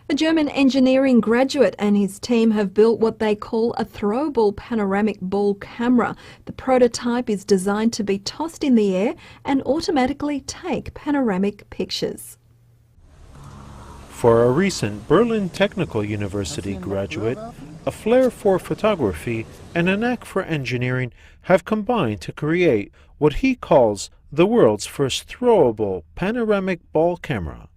A German engineering graduate and his team have built what they call a throwable panoramic ball camera. The prototype is designed to be tossed in the air and automatically take panoramic pictures. For a recent Berlin Technical University graduate, a flair for photography and a knack for engineering have combined to create what he calls the world's first throwable panoramic ball camera.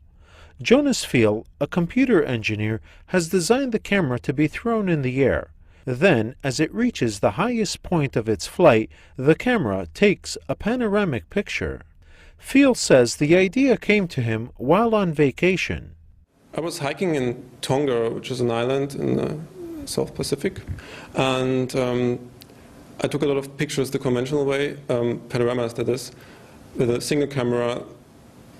Jonas Fiel, a computer engineer, has designed the camera to be thrown in the air. Then, as it reaches the highest point of its flight, the camera takes a panoramic picture. Fiel says the idea came to him while on vacation. I was hiking in Tonga, which is an island in the South Pacific, and I took a lot of pictures the conventional way, panoramas that is, with a single camera,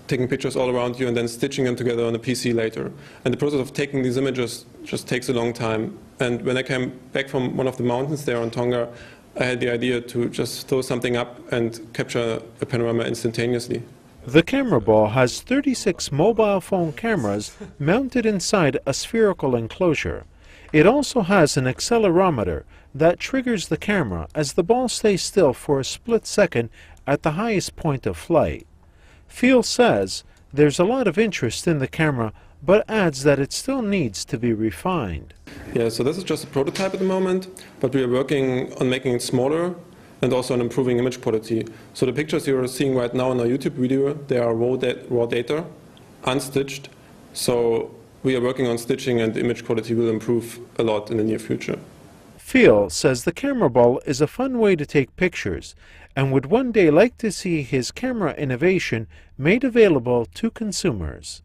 taking pictures all around you and then stitching them together on a PC later. And the process of taking these images just takes a long time. And when I came back from one of the mountains there on Tonga, I had the idea to just throw something up and capture a panorama instantaneously. The camera ball has 36 mobile phone cameras mounted inside a spherical enclosure. It also has an accelerometer that triggers the camera as the ball stays still for a split second at the highest point of flight. Fiel says there's a lot of interest in the camera, but adds that it still needs to be refined. Yeah, so this is just a prototype at the moment, but we are working on making it smaller and also on improving image quality. So the pictures you're seeing right now in our YouTube video, they are raw data, unstitched. So we are working on stitching, and the image quality will improve a lot in the near future. Fiel says the camera ball is a fun way to take pictures and would one day like to see his camera innovation made available to consumers.